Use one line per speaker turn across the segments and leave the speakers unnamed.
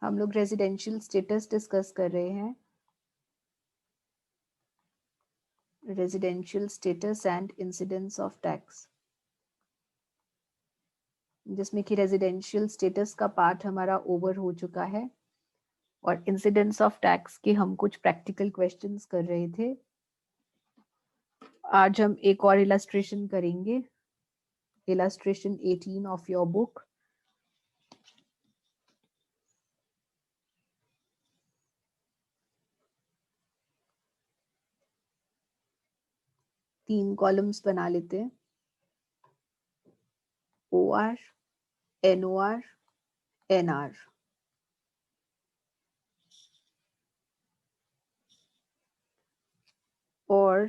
हम लोग residential status discuss कर रहे हैं, residential status and incidence of tax, जिसमें कि रेजिडेंशियल स्टेटस का पार्ट हमारा ओवर हो चुका है और इंसिडेंस ऑफ टैक्स के हम कुछ प्रैक्टिकल क्वेश्चंस कर रहे थे। आज हम एक और इलस्ट्रेशन करेंगे, इलस्ट्रेशन 18 ऑफ योर बुक। तीन कॉलम्स बना लेते हैं, OR, NOR, NR। और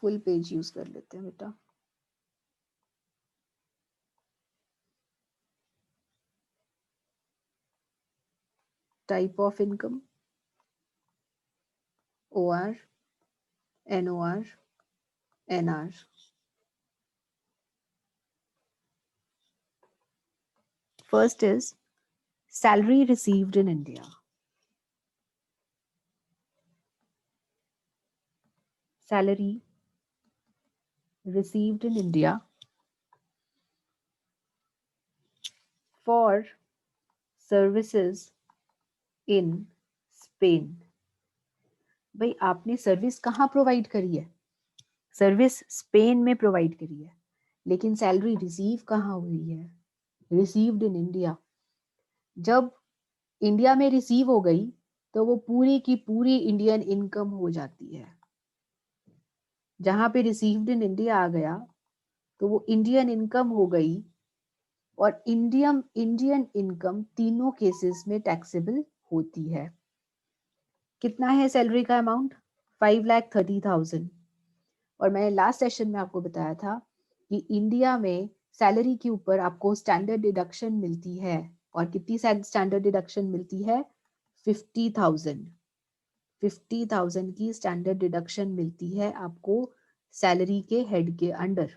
फुल पेज यूज कर लेते हैं बेटा। Type of income, OR, NOR, NR। First is salary received in India. Salary received in India for services in Spain। भाई आपने सर्विस कहाँ प्रोवाइड करी है? सर्विस स्पेन में प्रोवाइड करी है, लेकिन सैलरी रिसीव कहाँ हुई है? Received in India. जब इंडिया में रिसीव हो गई तो वो पूरी की पूरी इंडियन इनकम हो जाती है। जहां पे रिसीव्ड इन इंडिया आ गया तो वो इंडियन इनकम हो गई, और इंडियन इनकम तीनों केसेस में टैक्सेबल होती है। कितना है सैलरी का अमाउंट? 5,30,000। और मैंने लास्ट सेशन में आपको बताया था कि इंडिया में सैलरी के ऊपर आपको स्टैंडर्ड डिडक्शन मिलती है, और कितनी स्टैंडर्ड डिडक्शन मिलती है? 50,000। 50,000 की स्टैंडर्ड डिडक्शन मिलती है आपको सैलरी के हेड के अंडर।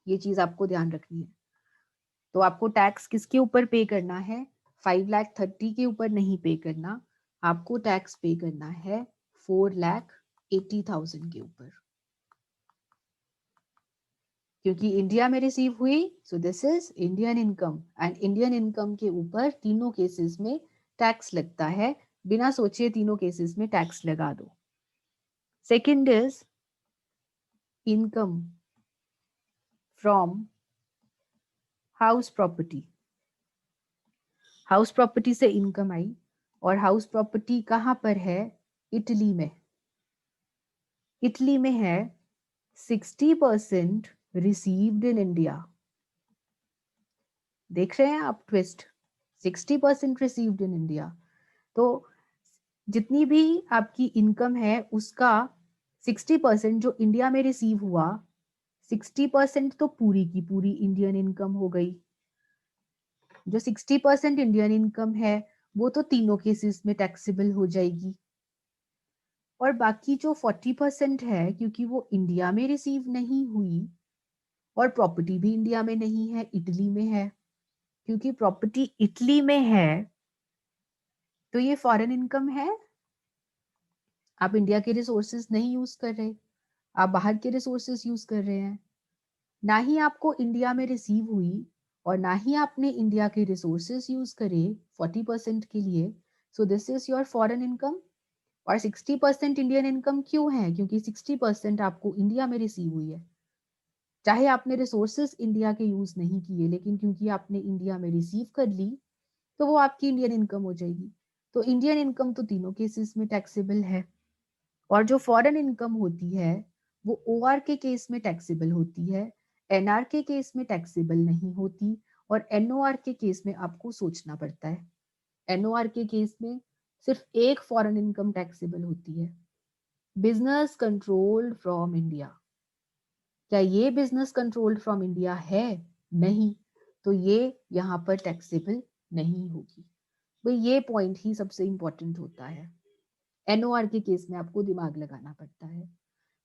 ये चीज आपको ध्यान रखनी है। तो आपको टैक्स किसके ऊपर पे करना है? 5,30,000 के ऊपर नहीं पे करना, आपको टैक्स पे करना है 4,80,000 के ऊपर, क्योंकि इंडिया में रिसीव हुई। So this is Indian income, and Indian income के ऊपर तीनों केसेस में टैक्स लगता है। बिना सोचे तीनों केसेस में टैक्स लगा दो। Second is income from house property. House property से इनकम आई, और हाउस प्रॉपर्टी कहां पर है? इटली में। इटली में है 60% रिसीव्ड इन इंडिया। देख रहे हैं आप ट्विस्ट? 60% received in India. तो जितनी भी आपकी इनकम है उसका 60% जो इंडिया में रिसीव हुआ, 60% तो पूरी की पूरी इंडियन इनकम हो गई। जो 60% इंडियन इनकम है वो तो तीनों केसेस में टैक्सेबल हो जाएगी, और बाकी जो 40% है, क्योंकि वो इंडिया में रिसीव नहीं हुई और प्रॉपर्टी भी इंडिया में नहीं है, इटली में है, क्योंकि प्रॉपर्टी इटली में है तो ये फॉरेन इनकम है। आप इंडिया के रिसोर्सेज नहीं यूज कर रहे, आप बाहर के रिसोर्सेज यूज कर रहे हैं। ना ही आपको इंडिया में रिसीव हुई और ना ही आपने इंडिया के रिसोर्सेज यूज करे 40% के लिए। So this is your foreign income. और 60% इंडियन इनकम क्यों है? क्योंकि 60% आपको इंडिया में रिसीव हुई है। चाहे आपने रिसोर्सेज इंडिया के यूज नहीं किए, लेकिन क्योंकि आपने इंडिया में रिसीव कर ली तो वो आपकी इंडियन इनकम हो जाएगी। तो इंडियन इनकम तो तीनों केसेस में टैक्सेबल है, और जो फॉरेन इनकम होती है वो OR के केस में टैक्सेबल होती है, NR के केस में टैक्सेबल नहीं होती, और NOR के केस में आपको सोचना पड़ता है। NOR के केस में सिर्फ एक फॉरेन इनकम टैक्सेबल होती है, बिजनेस कंट्रोल्ड फ्रॉम इंडिया। क्या ये बिजनेस कंट्रोल्ड फ्रॉम इंडिया है? नहीं, तो ये यहाँ पर टैक्सेबल नहीं होगी। भाई ये पॉइंट ही सबसे इंपॉर्टेंट होता है। एनओआर के केस में आपको दिमाग लगाना पड़ता है।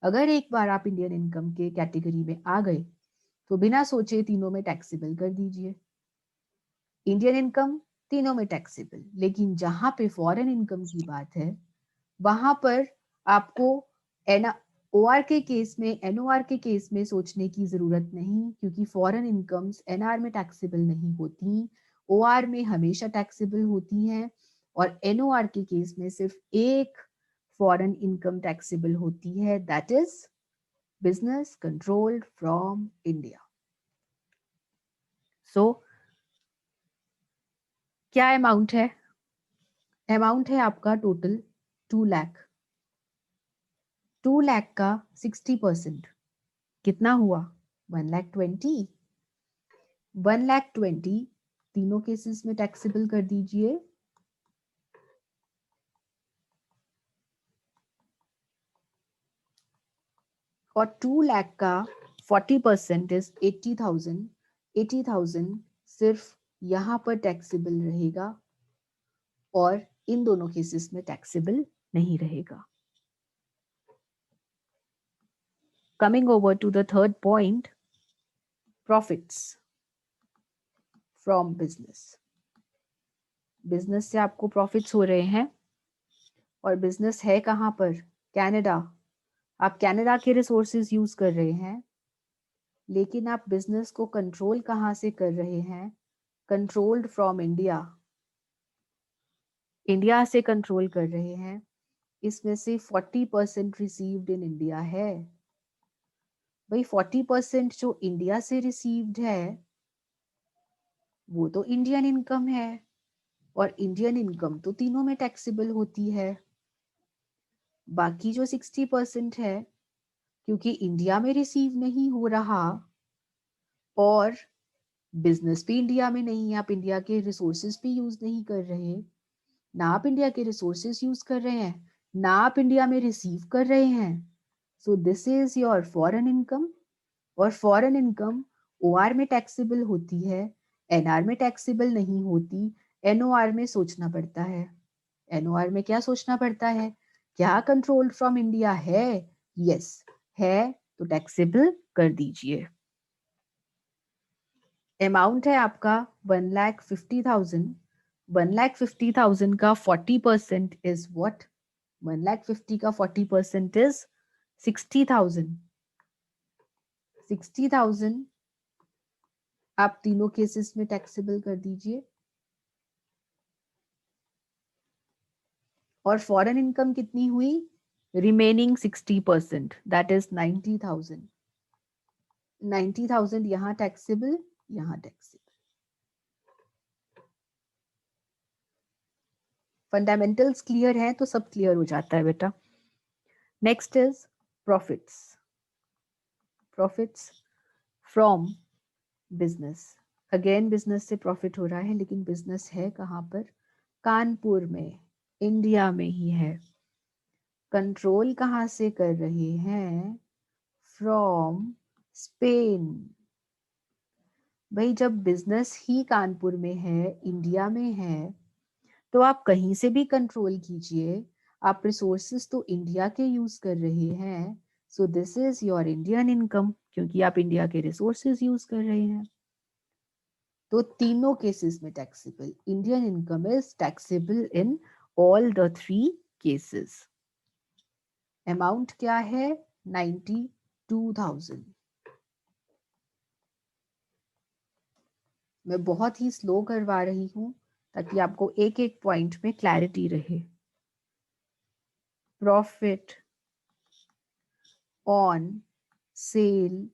अगर एक बार आप इंडियन इनकम के कैटेगरी में आ गए तो बिना सोचे तीनों में टैक्सेबल कर दीजिए। इंडियन इनकम तीनों में टैक्सेबल, लेकिन जहां पे फॉरेन इनकम की बात है वहां पर आपको ओआर के केस में, एनओआर के केस में सोचने की जरूरत नहीं, क्योंकि फॉरेन इनकम्स एनआर में टैक्सेबल नहीं होती, ओआर में हमेशा टैक्सेबल होती हैं। और एनओआर के केस में सिर्फ एक फॉरेन इनकम टैक्सेबल होती है, that is business controlled from India. So क्या अमाउंट है? अमाउंट है आपका टोटल 2 लाख। 2 लाख का 60% कितना हुआ? 1,20,000। 1,20,000 तीनों केसेस में टैक्सेबल कर दीजिए। और 2 लाख का 40% इज 80,000। 80,000 सिर्फ यहां पर टैक्सेबल रहेगा और इन दोनों केसेस में टैक्सेबल नहीं रहेगा। Coming over to the third point, profits from business. Business से आपको प्रॉफिट्स हो रहे हैं और बिजनेस है कहां पर? कनाडा। आप कनाडा के रिसोर्सेज यूज कर रहे हैं, लेकिन आप बिजनेस को कंट्रोल कहां से कर रहे हैं? Controlled from India. इंडिया से कंट्रोल कर रहे हैं। इसमें से 40% रिसीव्ड इन इंडिया है। भाई 40% जो इंडिया से रिसीव्ड है वो तो इंडियन इनकम है, और इंडियन इनकम तो तीनों में टैक्सेबल होती है। बाकी जो 60% है, क्योंकि इंडिया में रिसीव नहीं हो रहा और बिजनेस भी इंडिया में नहीं है, आप इंडिया के रिसोर्सेज भी यूज नहीं कर रहे, ना आप इंडिया के रिसोर्सेज यूज कर रहे हैं, ना आप इंडिया में रिसीव कर रहे हैं, so this is your foreign income. और फॉरेन इनकम ओआर में टैक्सेबल होती है, एनआर में टैक्सेबल नहीं होती, एनओआर में सोचना पड़ता है। एनओआर में क्या सोचना पड़ता है? क्या कंट्रोल फ्रॉम इंडिया है? यस है, तो टैक्सेबल कर दीजिए। अमाउंट है आपका 1,50,000। 1,50,000 का 40% इज व्हाट? 1,50,000 का 40% इज 60,000। 60,000 आप तीनों केसेस में टैक्सेबल कर दीजिए। और फॉरेन इनकम कितनी हुई? Remaining 60%, that is 90,000। 90,000 यहाँ टैक्सेबल, यहाँ टैक्सेबल। फंडामेंटल्स क्लियर है तो सब क्लियर हो जाता है बेटा। Next is profits. Profits from business. Again business से प्रॉफिट हो रहा है, लेकिन बिजनेस है कहाँ पर? कानपुर में, इंडिया में ही है। कंट्रोल कहाँ से कर रहे हैं? From Spain. भाई जब बिजनेस ही कानपुर में है, इंडिया में है, तो आप कहीं से भी कंट्रोल कीजिए, आप रिसोर्सेस तो इंडिया के यूज कर रहे हैं, so this is your Indian income, क्योंकि आप इंडिया के रिसोर्सेज यूज कर रहे हैं। तो तीनों केसेस में taxable, Indian income is taxable in all the 3 cases. Amount क्या है? 92,000। मैं बहुत ही स्लो करवा रही हूं ताकि आपको एक एक पॉइंट में क्लैरिटी रहे। Profit on sale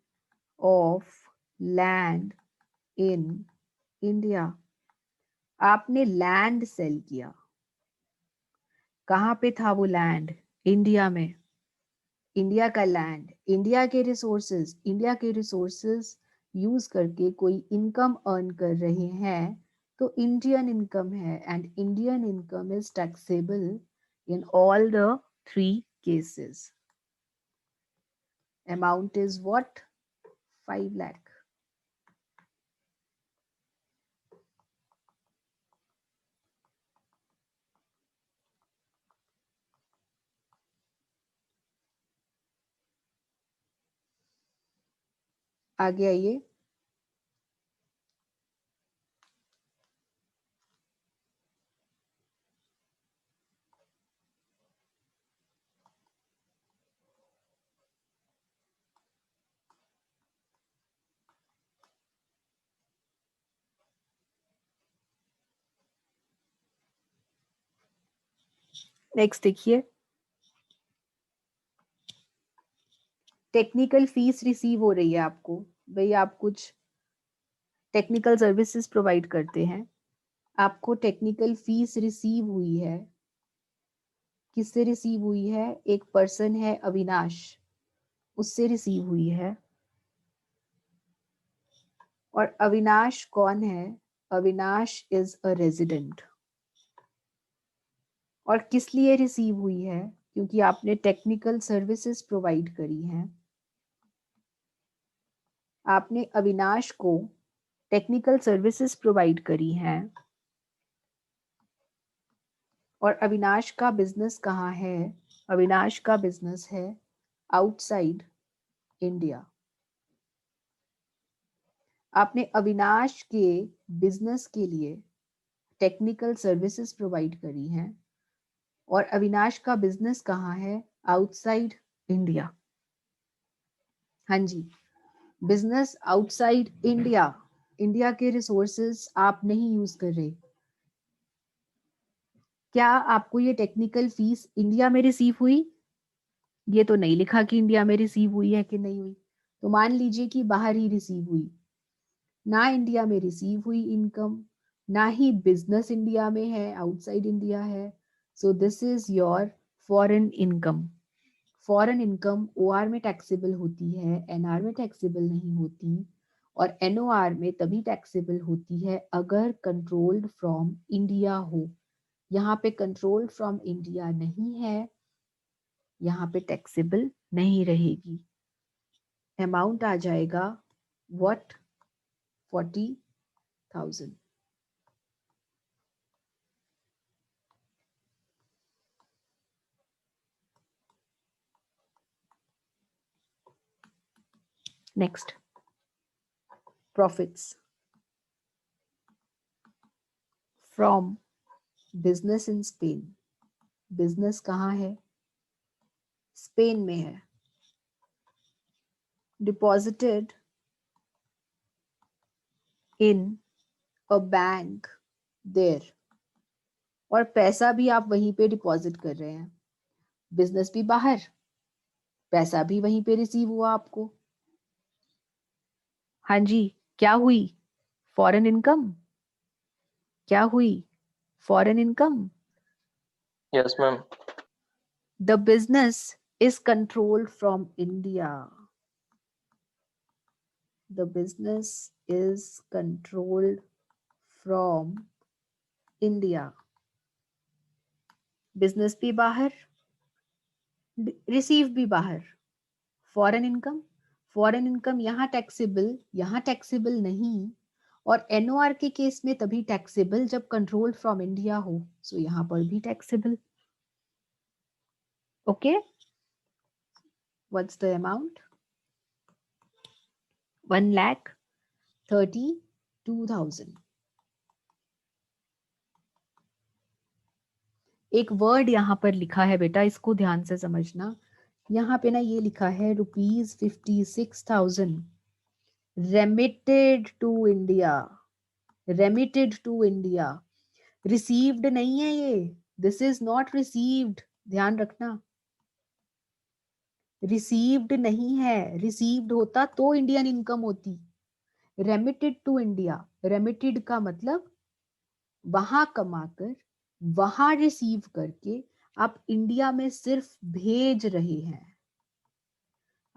of land in India. आपने लैंड सेल किया, कहां पे था वो लैंड? इंडिया में। इंडिया का लैंड, इंडिया के रिसोर्सेज, इंडिया के रिसोर्सेज यूज करके कोई इनकम अर्न कर रहे हैं, तो इंडियन इनकम है, and Indian income is taxable in all the 3 cases. Amount is what? 5 lakh. आगे आइए। नेक्स्ट देखिए, टेक्निकल फीस रिसीव हो रही है आपको। भाई आप कुछ टेक्निकल सर्विसेज प्रोवाइड करते हैं, आपको टेक्निकल फीस रिसीव हुई है। किससे रिसीव हुई है? एक पर्सन है अविनाश, उससे रिसीव हुई है। और अविनाश कौन है? Avinash is a resident. और किस लिए रिसीव हुई है? क्योंकि आपने टेक्निकल सर्विसेज प्रोवाइड करी हैं। आपने अविनाश को टेक्निकल सर्विसेज प्रोवाइड करी हैं। और अविनाश का बिजनेस कहाँ है? अविनाश का बिजनेस है आउटसाइड इंडिया। आपने अविनाश के बिजनेस के लिए टेक्निकल सर्विसेज प्रोवाइड करी हैं। और अविनाश का बिजनेस कहाँ है? Outside India. हाँ जी, बिजनेस आउटसाइड इंडिया। इंडिया के रिसोर्सेज आप नहीं यूज कर रहे। क्या आपको ये टेक्निकल फीस इंडिया में रिसीव हुई? ये तो नहीं लिखा कि इंडिया में रिसीव हुई है कि नहीं हुई। तो मान लीजिए कि बाहर ही रिसीव हुई। ना इंडिया में रिसीव हुई इनकम, ना ही बिजनेस इंडिया में है, आउटसाइड इंडिया है। So this is your foreign income. Foreign income OR में टैक्सेबल होती है, एनआर में टैक्सेबल नहीं होती। और एनओआर में तभी टैक्सेबल होती है अगर कंट्रोल्ड फ्रॉम इंडिया हो। यहाँ पे कंट्रोल्ड फ्रॉम इंडिया नहीं है, यहाँ पे टैक्सेबल नहीं रहेगी। अमाउंट आ जाएगा what? 40,000। Next, profits from business in Spain. Business कहाँ है? स्पेन में है। Deposited in a bank there. और पैसा भी आप वहीं पे डिपॉजिट कर रहे हैं। बिजनेस भी बाहर, पैसा भी वहीं पे रिसीव हुआ आपको। हाँ जी, क्या हुई? Foreign income. क्या हुई? Foreign income.
Yes ma'am.
The business is controlled from India. The business is controlled from India. Business भी बाहर, रिसीव भी बाहर। फॉरेन इनकम, फॉरेन इनकम यहाँ टैक्सेबल नहीं। और एनओआर के केस में तभी टैक्सेबल जब कंट्रोल फ्रॉम इंडिया हो। सो यहाँ पर भी taxable. Okay, what's the amount? 1,32,000। एक वर्ड यहाँ पर लिखा है बेटा, इसको ध्यान से समझना। यहाँ पे ना ये लिखा है ₹56,000 remitted to India. Remitted to India, received नहीं है ये। दिस इज नॉट रिसीव्ड, ध्यान रखना। रिसीव्ड नहीं है, रिसीव्ड होता तो इंडियन इनकम होती। रेमिटेड टू इंडिया, रेमिटेड का मतलब वहां कमाकर वहां रिसीव करके आप इंडिया में सिर्फ भेज रहे हैं।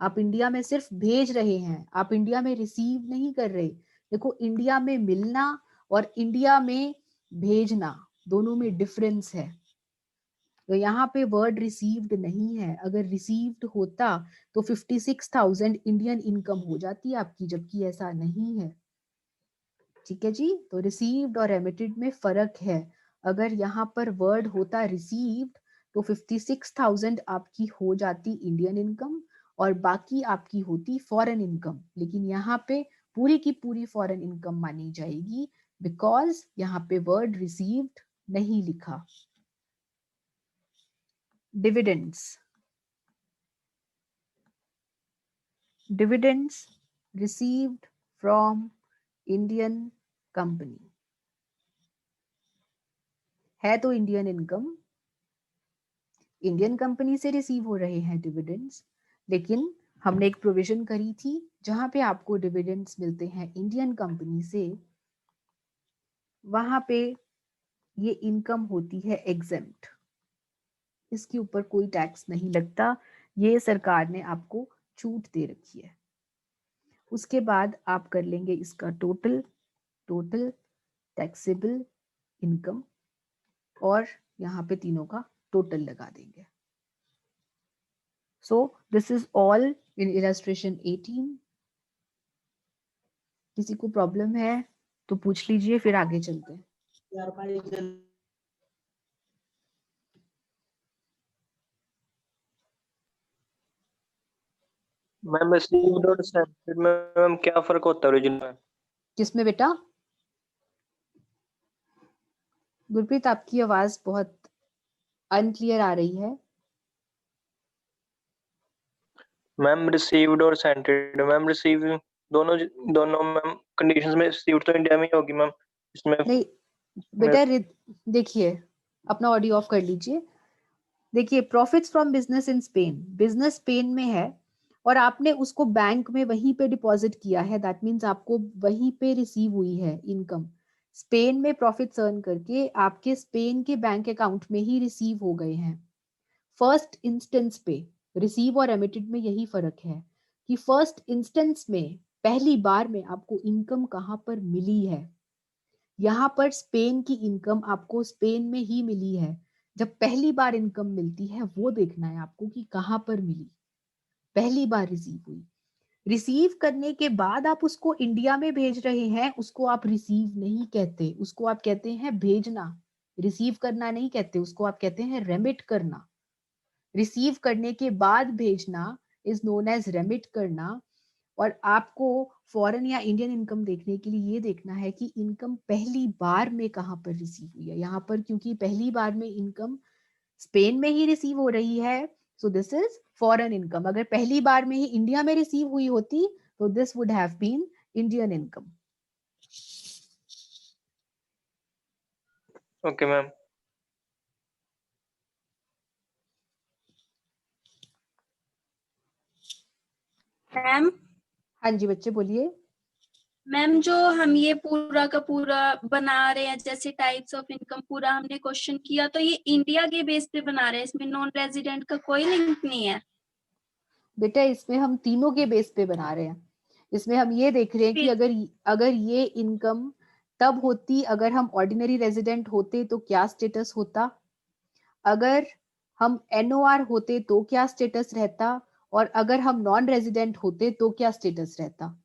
आप इंडिया में सिर्फ भेज रहे हैं, आप इंडिया में रिसीव नहीं कर रहे। देखो, इंडिया में मिलना और इंडिया में भेजना दोनों में डिफरेंस है। तो यहाँ पे वर्ड रिसीव्ड नहीं है। अगर रिसीव्ड होता तो 56,000 इंडियन इनकम हो जाती आपकी, जबकि ऐसा नहीं है। ठीक है जी, तो रिसीव्ड और रेमिटेड में फर्क है। अगर यहाँ पर वर्ड होता रिसीव्ड तो 56,000 आपकी हो जाती इंडियन इनकम, और बाकी आपकी होती फॉरेन इनकम। लेकिन यहाँ पे पूरी की पूरी फॉरेन इनकम मानी जाएगी बिकॉज यहाँ पे वर्ड रिसीव्ड नहीं लिखा। Dividends, dividends received from Indian company है तो इंडियन इनकम, इंडियन कंपनी से रिसीव हो रहे हैं डिविडेंड्स, लेकिन हमने एक प्रोविजन करी थी जहां पे आपको डिविडेंड्स मिलते हैं इंडियन कंपनी से, वहां पे ये इनकम होती है एग्जेम्प्ट, इसके ऊपर कोई टैक्स नहीं लगता, ये सरकार ने आपको छूट दे रखी है। उसके बाद आप कर लेंगे इसका टोटल टैक्सेबल इनकम और यहाँ पे तीनों का टोटल लगा देंगे। So this is all in illustration 18। किसी को प्रॉब्लम है तो पूछ लीजिए, फिर आगे चलते हैं।
मैम रिसीव्ड और सेंटेड में मैम क्या फर्क होता है ओरिजिनल में?
किसमें बेटा? गुरप्रीत आपकी आवाज बहुत अनक्लियर आ रही है।
मैम रिसीव्ड और सेंटेड, मैम रिसीव दोनों दोनों मैम कंडीशंस में रिसीव्ड तो इंडिया में ही होगी मैम, इसमें
नहीं बेटा, देखिए अपना ऑडियो ऑफ कर लीजिए। देखिए profits from business in Spain, business Spain में है और आपने उसको बैंक में वहीं पे डिपॉजिट किया है, दैट मींस आपको वहीं पे रिसीव हुई है इनकम। स्पेन में प्रॉफिट्स अर्न करके आपके स्पेन के बैंक अकाउंट में ही रिसीव हो गए हैं। फर्स्ट इंस्टेंस पे रिसीव और रेमिटेड में यही फर्क है कि फर्स्ट इंस्टेंस में पहली बार में आपको इनकम कहां पर मिली है। यहाँ पर स्पेन की इनकम आपको स्पेन में ही मिली है। जब पहली बार इनकम मिलती है वो देखना है आपको कि कहां पर मिली, पहली बार रिसीव हुई। रिसीव करने के बाद आप उसको इंडिया में भेज रहे हैं, उसको आप रिसीव नहीं कहते, उसको आप कहते हैं भेजना। रिसीव करना नहीं कहते, उसको आप कहते हैं रेमिट करना। रिसीव करने के बाद भेजना इज नोन एज रेमिट करना। और आपको फॉरेन या इंडियन इनकम देखने के लिए ये देखना है कि इनकम पहली बार में कहां पर रिसीव हुई है। यहाँ पर क्योंकि पहली बार में इनकम स्पेन में ही रिसीव हो रही है, so this is foreign income. अगर पहली बार में ही इंडिया में रिसीव हुई होती तो this would have been Indian income.
Okay ma'am.
Ma'am
हाँ जी बच्चे बोलिए।
मैम जो हम ये पूरा का पूरा बना रहे हैं, जैसे टाइप्स ऑफ इनकम पूरा हमने क्वेश्चन किया, तो ये इंडिया के बेस पे बना रहे हैं, इसमें नॉन रेजिडेंट का कोई लिंक नहीं है?
बेटा इसमें हम तीनों के बेस पे बना रहे हैं। इसमें हम ये देख रहे हैं कि अगर अगर ये इनकम तब होती अगर हम ऑर्डिनरी रेजिडेंट होते तो क्या स्टेटस होता, अगर हम एनओआर होते तो क्या स्टेटस रहता, और अगर हम नॉन रेजिडेंट होते तो क्या स्टेटस रहता।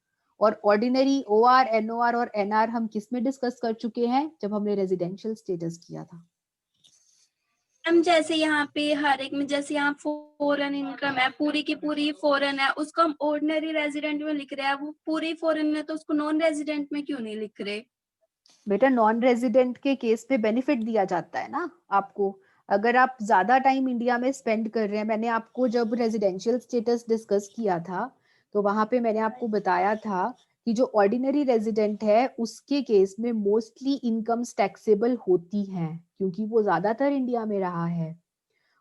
और ऑर्डिनरी ओआर, एनओआर और एनआर हम किस में डिस्कस कर चुके हैं, जब हमने रेजिडेंशियल स्टेटस किया था।
मैम जैसे यहाँ पे हर एक में, जैसे यहाँ फॉरेन इनकम है, पूरी की पूरी फॉरेन है, उसको हम ऑर्डिनरी रेजिडेंट में लिख रहे हैं, वो पूरी फॉरेन में, तो उसको नॉन रेजिडेंट में क्यों नहीं लिख रहे?
बेटा नॉन रेजिडेंट के केस पे बेनिफिट दिया जाता है ना आपको। अगर आप ज्यादा टाइम इंडिया में स्पेंड कर रहे हैं, मैंने आपको जब रेजिडेंशियल स्टेटस डिस्कस किया था तो वहां पे मैंने आपको बताया था कि जो ऑर्डिनरी रेजिडेंट है उसके केस में मोस्टली इनकम टैक्सेबल होती हैं क्योंकि वो ज्यादातर इंडिया में रहा है।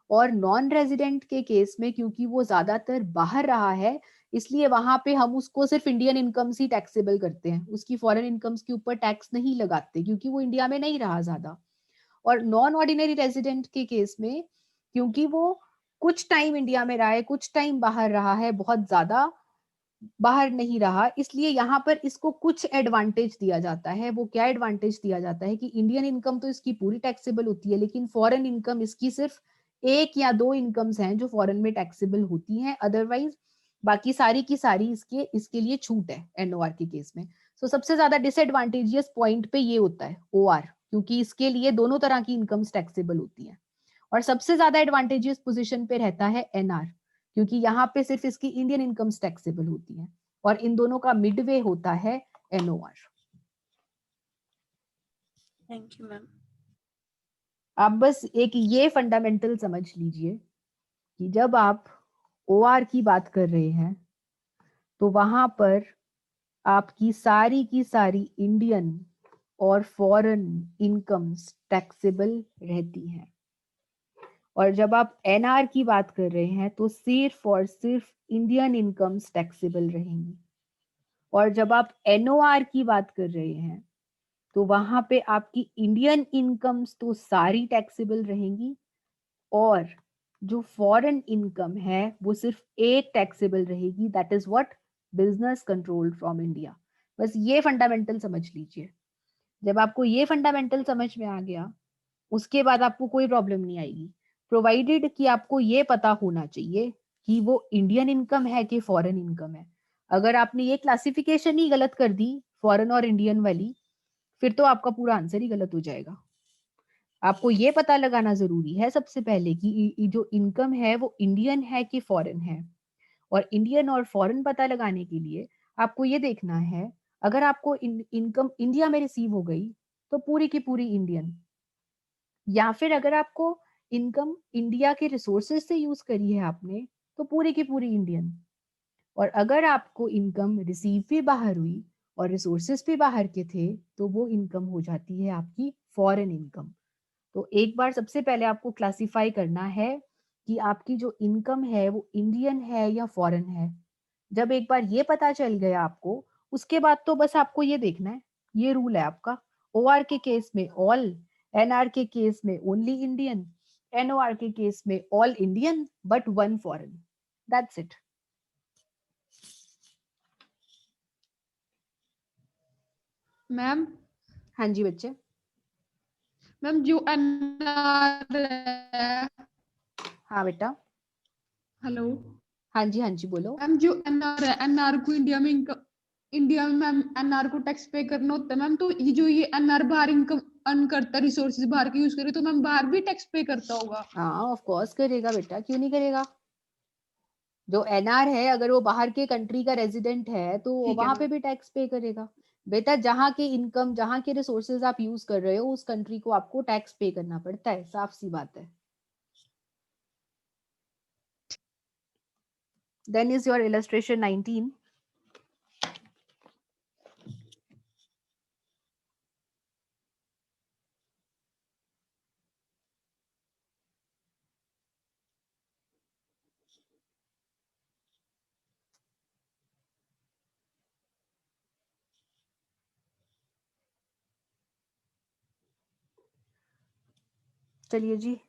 और नॉन रेजिडेंट के केस में क्योंकि वो ज्यादातर बाहर रहा है, इसलिए वहां पे हम उसको सिर्फ इंडियन इनकम्स ही टैक्सेबल करते हैं, उसकी फॉरेन इनकम्स के ऊपर टैक्स नहीं लगाते क्योंकि वो इंडिया में नहीं रहा ज्यादा। और नॉन ऑर्डिनरी रेजिडेंट के केस में क्योंकि वो कुछ टाइम इंडिया में रहा है, कुछ टाइम बाहर रहा है, बहुत ज्यादा बाहर नहीं रहा, इसलिए यहाँ पर इसको कुछ एडवांटेज दिया जाता है। वो क्या एडवांटेज दिया जाता है कि इंडियन इनकम तो इसकी पूरी टैक्सेबल होती है, लेकिन फॉरेन इनकम इसकी सिर्फ एक या दो इनकम्स हैं जो फॉरेन में टैक्सेबल होती हैं, अदरवाइज बाकी सारी की सारी इसके लिए छूट है एनओआर के केस में। सो सबसे ज्यादा डिसएडवांटेजियस पॉइंट पे ये होता है ओआर, क्योंकि इसके लिए दोनों तरह की इनकम्स टैक्सेबल होती हैं। और सबसे ज्यादा एडवांटेजियस पोजीशन पे रहता है एनआर, क्योंकि यहाँ पे सिर्फ इसकी इंडियन इनकम्स टैक्सेबल होती हैं और इन दोनों का मिडवे होता है NOR।
Thank you ma'am.
आप बस एक ये फंडामेंटल समझ लीजिए कि जब आप OR की बात कर रहे हैं तो वहां पर आपकी सारी की सारी इंडियन और फॉरेन इनकम्स टैक्सेबल रहती हैं। और जब आप NR की बात कर रहे हैं तो सिर्फ और सिर्फ इंडियन इनकम्स टैक्सेबल रहेंगी। और जब आप NOR की बात कर रहे हैं तो वहां पे आपकी इंडियन इनकम्स तो सारी टैक्सेबल रहेंगी और जो फॉरेन इनकम है वो सिर्फ एक टैक्सेबल रहेगी, that is what, business control from India. बस ये फंडामेंटल समझ लीजिए। जब आपको ये फंडामेंटल समझ में आ गया उसके बाद आपको कोई प्रॉब्लम नहीं आएगी, प्रोवाइडेड कि आपको ये पता होना चाहिए कि वो इंडियन इनकम है कि फॉरेन इनकम है। अगर आपने ये क्लासिफिकेशन ही गलत कर दी फॉरेन और इंडियन वाली, फिर तो आपका पूरा आंसर ही गलत हो जाएगा। आपको ये पता लगाना जरूरी है सबसे पहले कि जो इनकम है वो इंडियन है कि फॉरेन है। और इंडियन और फॉरेन पता लगाने के लिए आपको ये देखना है, अगर आपको इनकम इंडिया में रिसीव हो गई तो पूरी की पूरी इंडियन, या फिर अगर आपको इनकम इंडिया के रिसोर्सेज से यूज करी है आपने तो पूरी की पूरी इंडियन। और अगर आपको इनकम रिसीव भी बाहर हुई और रिसोर्सेज भी बाहर के थे तो वो इनकम हो जाती है आपकी फॉरेन इनकम। तो एक बार सबसे पहले आपको क्लासिफाई करना है कि आपकी जो इनकम है वो इंडियन है या फॉरेन है। जब एक बार ये पता चल गया आपको, उसके बाद तो बस आपको ये देखना है, ये रूल है आपका, OR के केस में ऑल, NR के केस में ओनली इंडियन, NOR के केस में all Indian but one foreign, that's it.
Ma'am
हाँ जी बच्चे।
मैम जो NR है,
हाँ बेटा।
हेलो
हाँ जी बोलो।
मैम, जो NR है, NR को इंडिया में मैम NR को टैक्स पे करना होता है मैम। तो ये जो ये NR बाहर इनकम अर्न करता है, रिसोर्सेज बाहर के यूज करे, तो मैम बाहर भी टैक्स पे करता होगा।
हाँ ऑफ कोर्स करेगा बेटा, क्यों नहीं करेगा। जो NR है अगर वो बाहर के कंट्री का रेजिडेंट है तो
ठीक है
वहां पे
मैम।
भी टैक्स पे करेगा। बेटा जहाँ के इनकम, जहाँ के रिसोर्सेज आप यूज कर रहे हो उस कंट्री को आपको टैक्स पे करना पड़ता है, साफ सी बात है। Then is your illustration 19. चलिए जी,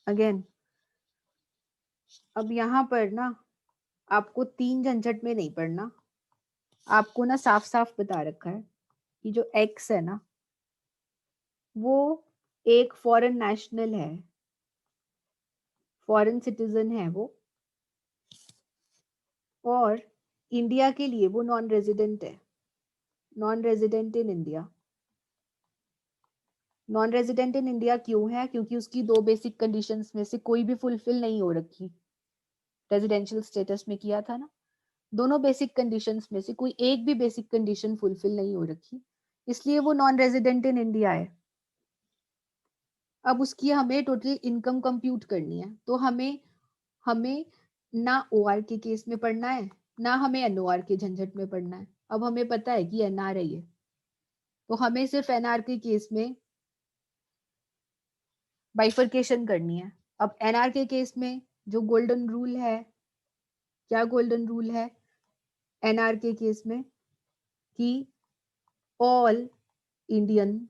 अगेन अब यहाँ पर ना आपको तीन झंझट में नहीं पड़ना। आपको ना साफ साफ बता रखा है कि जो X है ना वो एक फॉरेन नेशनल है, फॉरेन सिटीजन है वो, और इंडिया के लिए वो नॉन रेजिडेंट है, non resident in India. Non resident in India क्यों है? क्योंकि उसकी दो बेसिक कंडीशंस में से कोई भी फुलफिल नहीं हो रखी। रेजिडेंशियल स्टेटस में किया था ना, दोनों बेसिक कंडीशंस में से कोई एक भी बेसिक कंडीशन फुलफिल नहीं हो रखी, इसलिए वो नॉन रेजिडेंट इन इंडिया है। अब उसकी हमें टोटल इनकम कंप्यूट करनी है, तो हमें हमें ना OR के केस में पढ़ना है ना हमें NOR के झंझट में पढ़ना है। अब हमें पता है कि NR है ये, तो हमें सिर्फ NR के केस में बाइफरकेशन करनी है। अब NR के केस में जो गोल्डन रूल है, क्या गोल्डन रूल है NR के केस में? कि all Indian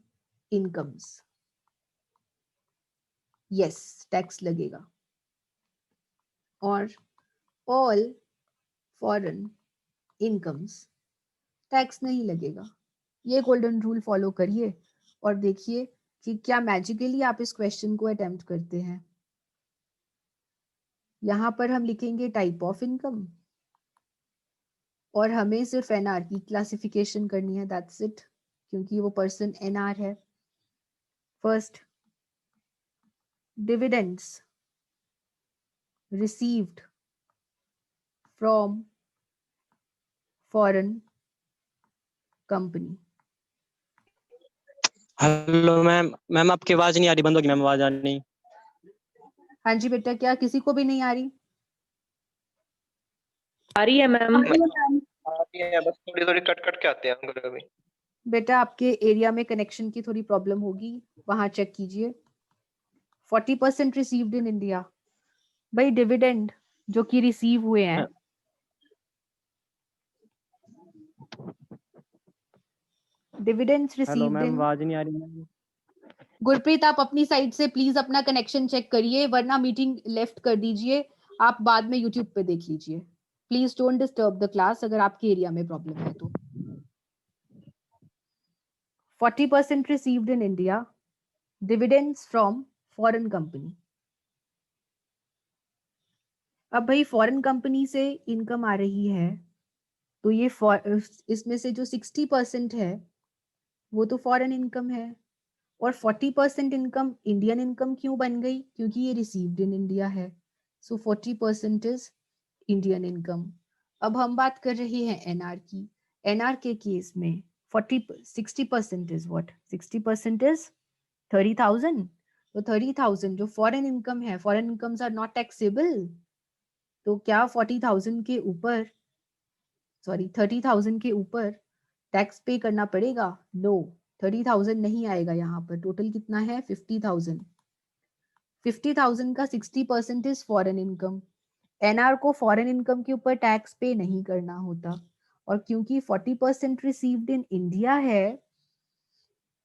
incomes, yes tax लगेगा, और ऑल फॉरेन इनकम्स टैक्स नहीं लगेगा। ये गोल्डन रूल फॉलो करिए और देखिए कि क्या मैजिकली आप इस क्वेश्चन को अटेम्प्ट करते हैं। यहाँ पर हम लिखेंगे टाइप ऑफ इनकम और हमें सिर्फ NR की क्लासिफिकेशन करनी है, दैट्स इट, क्योंकि वो पर्सन NR है। First dividends received from foreign company.
Hello ma'am, ma'am आपकी आवाज नहीं आ रही, बंद होगी मैम, आवाज आ रही।
हाँ जी बेटा, क्या किसी को भी नहीं आ रही?
आ रही है मैम।
आती है, बस थोड़ी थोड़ी कट कट के आते हैं कभी कभी।
बेटा आपके एरिया में कनेक्शन की थोड़ी प्रॉब्लम होगी, वहां चेक कीजिए। 40% रिसीव्ड इन इंडिया। भाई डिविडेंड जो कि रिसीव हुए हैं, डिविडेंड्स
हेलो
रिसीव्ड
मैम,
इन।
आवाज नहीं आ रही मैम।
गुरप्रीत आप अपनी साइड से प्लीज अपना कनेक्शन चेक करिए, वरना मीटिंग लेफ्ट कर दीजिए, आप बाद में यूट्यूब पे देख लीजिए। Please don't disturb the class अगर आपके एरिया में प्रॉब्लम है तो। 40% received in India, dividends from foreign company. अब भाई फॉरेन कंपनी से इनकम आ रही है, तो ये इसमें से जो 60% है वो तो फॉरेन इनकम है, और 40% इनकम इंडियन इनकम क्यों बन गई? क्योंकि ये रिसीव्ड इन इंडिया है। सो 40% इज इंडियन इनकम। अब हम बात कर रहे हैं एनआर की। एनआर के केस में 60% इज व्हाट? 60% इज 30,000। तो 30,000 जो फॉरेन इनकम है, foreign incomes are not taxable. तो क्या 40,000 के ऊपर, सॉरी 30,000 के ऊपर टैक्स पे करना पड़ेगा? नो, 30,000 नहीं आएगा यहाँ पर। टोटल कितना है? 50,000। 50,000 का 60% इज फॉरेन इनकम। एनआर को फॉरेन इनकम के ऊपर टैक्स पे नहीं करना होता, और क्योंकि 40% रिसीव्ड इन इंडिया है,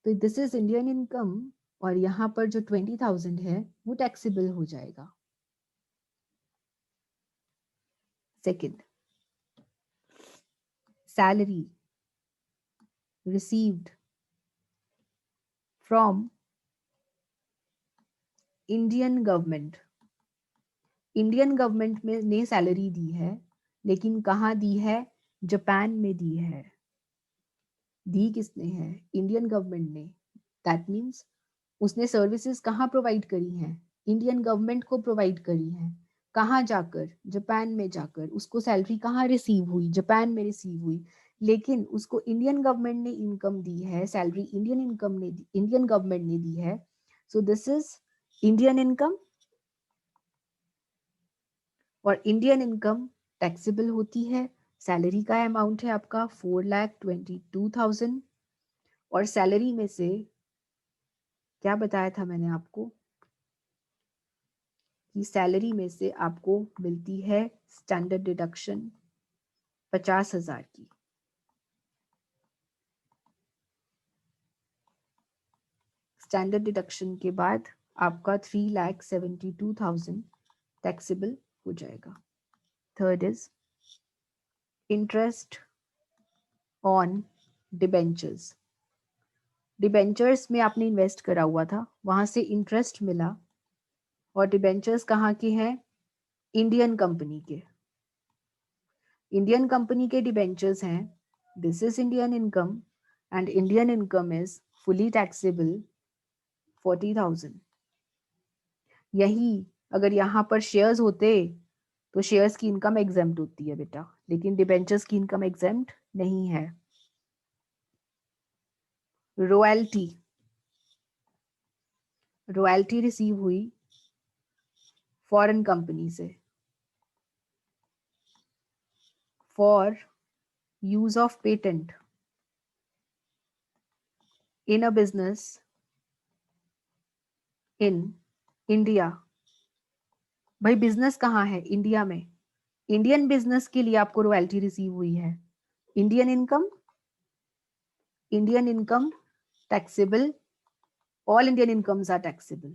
तो दिस इज इंडियन इनकम, और यहाँ पर जो 20,000 है वो टैक्सेबल हो जाएगा। Second, salary received from Indian government। Indian government में ने सैलरी दी है, लेकिन कहाँ दी है? जापान में दी है। दी किसने है? इंडियन गवर्नमेंट ने। दैट मीन्स उसने सर्विसेज कहाँ प्रोवाइड करी हैं? इंडियन गवर्नमेंट को प्रोवाइड करी हैं। कहाँ जाकर? जापान में जाकर। उसको सैलरी कहाँ रिसीव हुई? जापान में रिसीव हुई, लेकिन उसको इंडियन गवर्नमेंट ने इनकम दी है, सैलरी इंडियन इनकम ने इंडियन गवर्नमेंट ने दी है। So this is Indian income, और इंडियन इनकम टैक्सेबल होती है। सैलरी का अमाउंट है आपका 4,22,000, और सैलरी में से क्या बताया था मैंने आपको कि सैलरी में से आपको मिलती है स्टैंडर्ड डिडक्शन 50,000 की। स्टैंडर्ड डिडक्शन के बाद आपका 3,72,000 टैक्सेबल हो जाएगा। Third is interest on debentures. Debentures में आपने इन्वेस्ट करा हुआ था, वहां से इंटरेस्ट मिला, और डिबेंचर्स कहाँ के हैं? इंडियन कंपनी के। इंडियन कंपनी के डिबेंचर्स हैं। This is Indian income, and Indian income is fully taxable 40,000। यही अगर यहाँ पर शेयर्स होते तो शेयर्स की इनकम एग्जेम्प्ट होती है बेटा, लेकिन डिबेंचर्स की इनकम एग्जेम्प्ट नहीं है। रॉयल्टी, रॉयल्टी रिसीव हुई फॉरेन कंपनी से for use of patent in a business in India. भाई बिजनेस कहाँ है? इंडिया में। इंडियन बिजनेस के लिए आपको रॉयल्टी रिसीव हुई है। Indian income, Indian income taxable, all Indian incomes are taxable,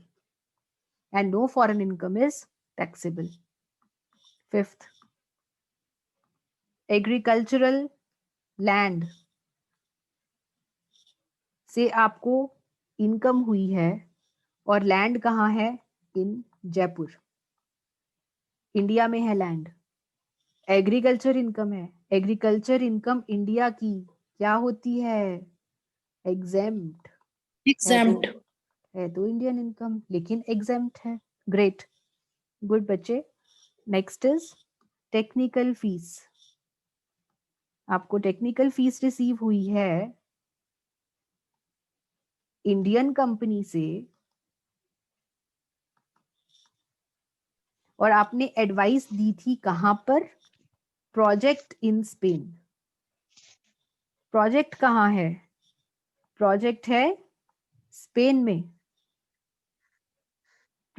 and no foreign income is taxable. Fifth, agricultural land से आपको इनकम हुई है, और लैंड कहाँ है? इन जयपुर। इंडिया में है लैंड। एग्रीकल्चर इनकम है। एग्रीकल्चर इनकम इंडिया की क्या होती है? एग्जेम्प्ट।
एग्जैम्प्ट।
है तो इंडियन इनकम, लेकिन एग्जेम्प्ट है। ग्रेट, गुड बच्चे। Next is technical fees. आपको टेक्निकल फीस रिसीव हुई है इंडियन कंपनी से, और आपने एडवाइस दी थी कहां पर? Project in Spain. प्रोजेक्ट कहां है? प्रोजेक्ट है स्पेन में।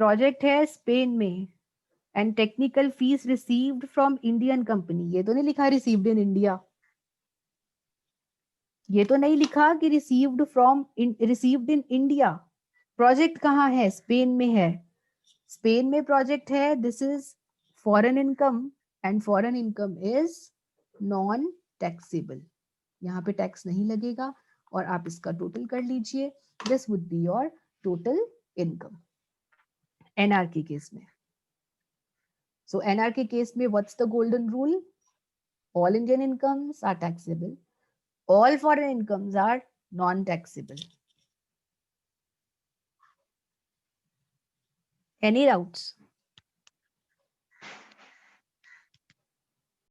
प्रोजेक्ट है स्पेन में, and technical fees received from Indian company. ये तो नहीं लिखा रिसीव्ड इन इंडिया, ये तो नहीं लिखा कि रिसीव्ड इन इंडिया। प्रोजेक्ट कहाँ है? स्पेन में है। स्पेन में प्रोजेक्ट है, this is foreign income, and foreign income is non taxable. यहाँ पे टैक्स नहीं लगेगा, और आप इसका टोटल कर लीजिए। This would be your total income NR के केस में। सो एनआर के केस में what's the golden rule? All Indian incomes are taxable, all foreign incomes are non-taxable. Any doubts?